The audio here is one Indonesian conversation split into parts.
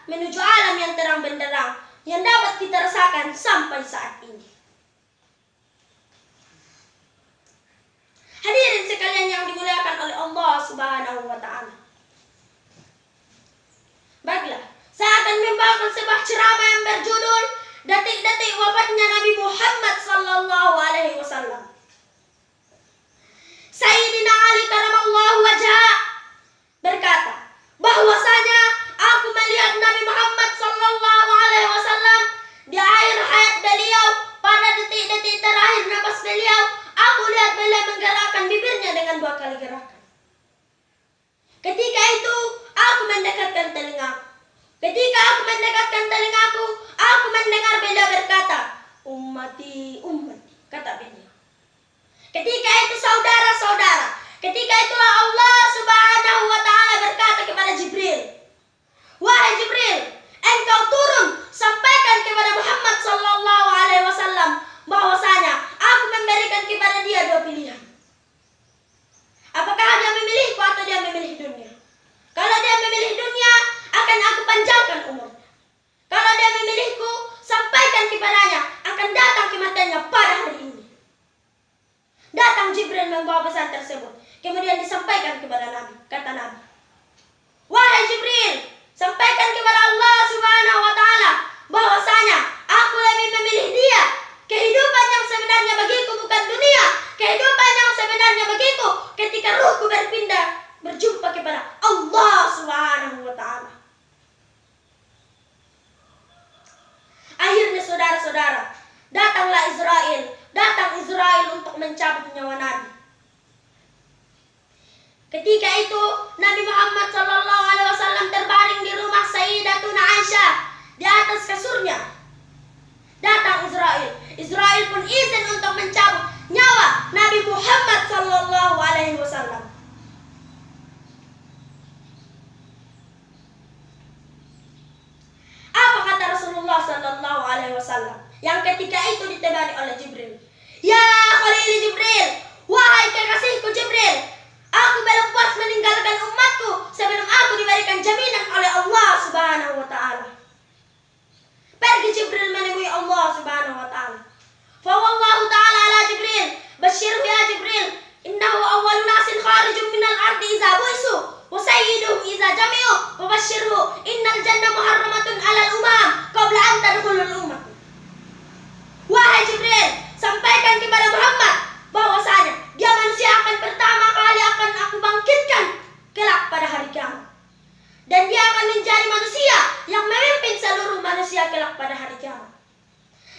menuju alam yang terang benderang yang dapat kita rasakan sampai saat ini. Hadirin sekalian yang dimuliakan oleh Allah Subhanahu wa Ta'ala. Baiklah, saya akan membawakan sebuah ceramah yang berjudul Detik-detik wafatnya Nabi Muhammad sallallahu alaihi wasallam. Sayyidina Ali karamallahu wajhah berkata bahwasanya aku melihat Nabi Muhammad sallallahu alaihi wasallam di akhir hayat beliau, pada detik-detik terakhir nafas beliau, aku lihat beliau menggerakkan bibirnya dengan 2 kali gerakan. Ketika itu aku mendekatkan telingaku. Ketika aku mendekatkan telingaku, aku mendengar beliau berkata, "Ummati, ummati," kata beliau. Ketika itu saudara-saudara, ketika itulah Allah Subhanahu wa Ta'ala berkata kepada Jibril, "Wahai Jibril, engkau turun sampaikan kepada Muhammad sallallahu alaihi wasallam bahwasanya aku memberikan kepada dia 2 pilihan. Apakah dia memilihku atau dia memilih dunia? Kalau dia memilih dunia, akan aku panjangkan umurnya. Kalau dia memilihku, sampaikan kepadanya, akan datang kematiannya pada hari ini." Datang Jibril membawa pesan tersebut. Kemudian disampaikan kepada Nabi. Kata Nabi, "Wahai Jibril, sampaikan kepada Allah Subhanahu wa Ta'ala bahwasanya aku lebih memilih dia. Kehidupan yang sebenarnya bagiku bukan dunia. Kehidupan yang sebenarnya bagiku ketika ruhku berpindah berjumpa kepada Allah Subhanahu wa Ta'ala." Akhirnya saudara-saudara, datang Israel untuk mencabut nyawa Nabi. Ketika itu Nabi Muhammad sallallahu alaihi wasallam terbaring di rumah Sayyidatuna Aisyah di atas kasurnya. Datang Israel pun izin untuk mencabut nyawa Nabi Muhammad sallallahu alaihi wasallam. Apa kata Rasulullah sallallahu alaihi wasallam yang ketika itu ditebani oleh Jibril? "Ya Khalil Jibril, wahai kekasihku Jibril, aku belum puas meninggalkan umatku sebelum aku diberikan jaminan oleh Allah Subhanahu wa Ta'ala." Pergi Jibril menemui Allah Subhanahu wa Ta'ala. Fa wallahu ta'ala ala Jibril, "Basyirhu ya Jibril, innahu awwalu nasin kharijun minal ardi iza buisu, wa sayyiduhum iza jami'u, wa basyirhu innal jannah muharramatun alal umam qabla an tadkhulul ummah." Wahai Jibril, sampaikan kepada Muhammad bahwasanya dia manusia akan pertama kali akan aku bangkitkan kelak pada hari kiamat. Dan dia akan menjadi manusia yang memimpin seluruh manusia kelak pada hari kiamat.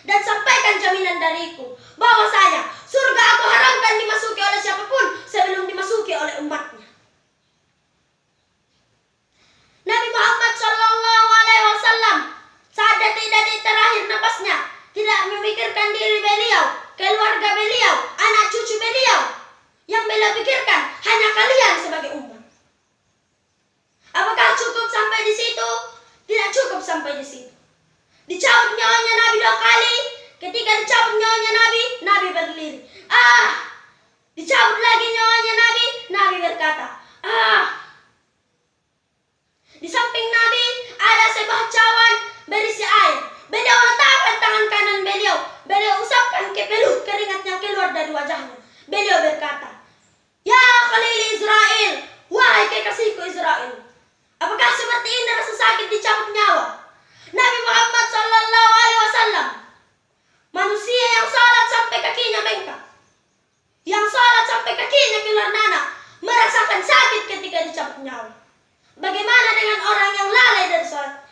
Dan sampaikan jaminan dariku bahwasanya surga aku haramkan dimasuki oleh siapapun sebelum dimasuki oleh umatnya. Nabi Muhammad sallallahu alaihi wasallam saat detik-detik terakhir nafasnya tidak memikirkan diri beliau, keluarga beliau, anak cucu beliau. Yang beliau pikirkan hanya kalian sebagai umat. Apakah cukup sampai di situ? Tidak cukup sampai di situ. Dicabut nyawanya Nabi 2 kali. Ketika dicabut nyawanya Nabi berlirih. Dicabut lagi nyawanya Nabi berkata, Di samping Nabi ada sebuah cawan berisi air. Beliau letakkan tangan kanan beliau usapkan ke peluh keringat yang keluar dari wajahnya. Beliau berkata, "Ya Khalil Israel, wahai kekasihku Israel, apakah seperti ini rasa sakit dicabut nyawa?" Nabi Muhammad sallallahu alaihi wasallam, manusia yang salat sampai kakinya bengkak, yang salat sampai kakinya keluar nanah, merasakan sakit ketika dicabut nyawa. Bagaimana dengan orang yang lalai dari salat?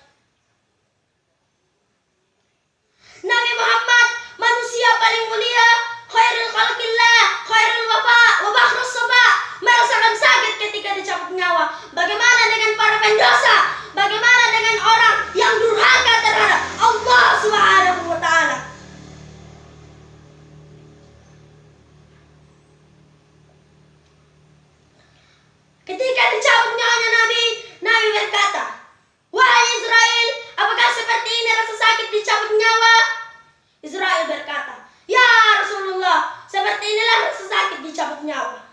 Nabi Muhammad, manusia paling mulia, khairul khalqillah, khairul wafa, wa bahrus saba, merasakan sakit ketika dicabut nyawa. Bagaimana dengan para pendosa? Bagaimana dengan orang yang durhaka terhadap Allah Subhanahu wa Ta'ala? Ketika dicabut nyawanya Nabi berkata, "Wahai Israel, apakah seperti ini rasa sakit dicabut nyawa?" Israel berkata, "Ya Rasulullah, seperti inilah rasa sakit dicabut nyawa."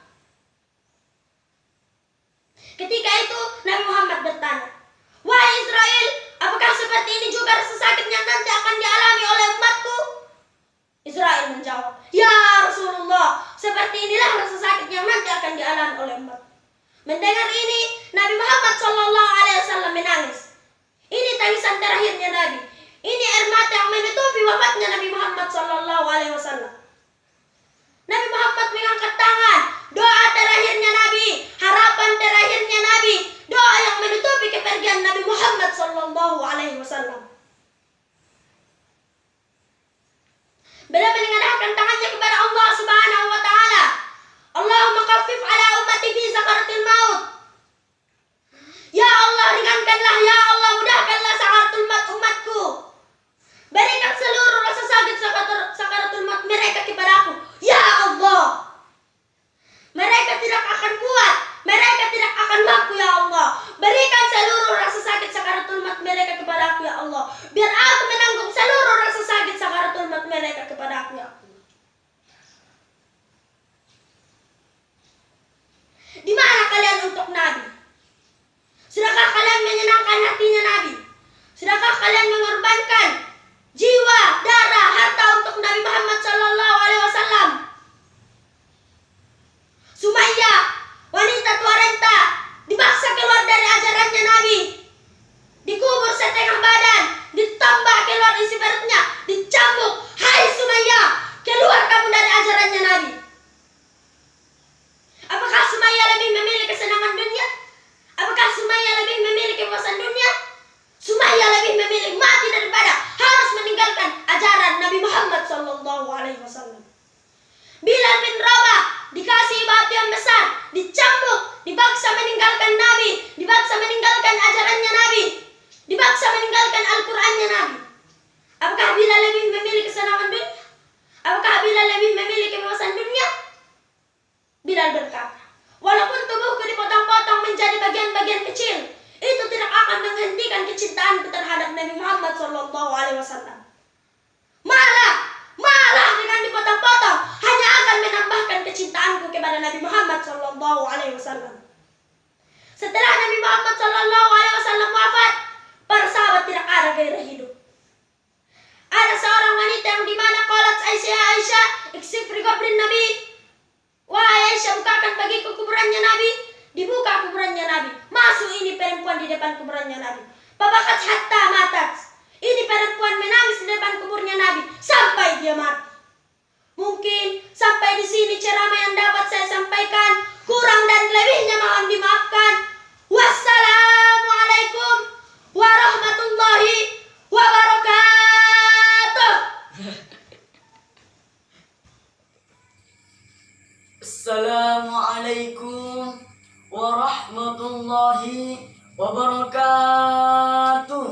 Ketika itu Nabi Muhammad bertanya, "Wahai Israel, apakah seperti ini juga rasa sakit yang nanti akan dialami oleh umatku? Israel menjawab, ya Rasulullah, seperti inilah rasa sakit yang nanti akan dialami oleh umat. Mendengar ini, Nabi Muhammad SAW menangis. Ini tangisan terakhirnya Nabi. Ini air mata yang menutupi wafatnya Nabi Muhammad SAW. Nabi Muhammad mengangkat tangan. Doa terakhirnya Nabi, harapan terakhirnya Nabi, doa yang menutupi kepergian Nabi Muhammad SAW. Beliau menengadahkan tangannya kepada Allah Subhanahu wa taala. Allahumma khaffif ala ummati fi sakaratil maut. Ya Allah, ringankanlah, ya Allah, mudahkanlah sakaratul maut umatku. Berikan seluruh rasa sakit sakaratul maut mereka kepadaku. Ya Allah. Mereka tidak akan kuat, mereka tidak akan mampu, ya Allah. Berikan seluruh rasa sakit sakaratul maut mereka kepada aku, ya Allah. Biar aku menanggung seluruh rasa sakit sakaratul maut mereka kepada aku, ya Allah. Di mana kalian untuk Nabi? Sudahkah kalian menyenangkan hatinya Nabi? Sudahkah kalian mengorbankan jiwa, darah, harta untuk Nabi Muhammad SAW? Sumayyah, wanita tua renta, dipaksa keluar dari ajarannya Nabi, dikubur setengah badan, ditambah keluar isi perutnya, dicambuk. Hai Sumayyah, keluar kamu dari ajarannya Nabi. Apakah Sumayyah lebih memilih kesenangan dunia? Apakah Sumayyah lebih memilih kepuasan dunia? Sumayyah lebih memilih mati daripada harus meninggalkan ajaran Nabi Muhammad SAW. Bilal bin Rabah dikasih batu yang besar, dicambuk, dipaksa meninggalkan Nabi, dipaksa meninggalkan ajarannya Nabi, dipaksa meninggalkan Al-Qur'annya Nabi. Apakah Bilal lebih memilih kesenangan dunia? Apakah Bilal lebih memilih kepuasan dunia? Bilal berkata, walaupun tubuhku dipotong-potong menjadi bagian-bagian kecil, itu tidak akan menghentikan kecintaanku terhadap Nabi Muhammad SAW. Malah dengan dipotong-potong hanya akan menambahkan kecintaanku kepada Nabi Muhammad SAW. Setelah Nabi Muhammad SAW wafat, para sahabat tidak ada gairah hidup. Ada seorang wanita yang dimana qalat Aisyah, iksifri qabrin Nabi. Wahai Aisyah, bukakan bagiku kuburannya Nabi. Dibuka kuburannya Nabi. Masuk ini perempuan di depan kuburannya Nabi. Babakat hatta matat. Ini perempuan menangis di depan kuburnya Nabi sampai dia mati. Mungkin sampai di sini ceramah yang dapat saya sampaikan. Kurang dan lebihnya mohon dimaafkan. Wassalamualaikum warahmatullahi wabarakatuh. Assalamualaikum warahmatullahi wabarakatuh.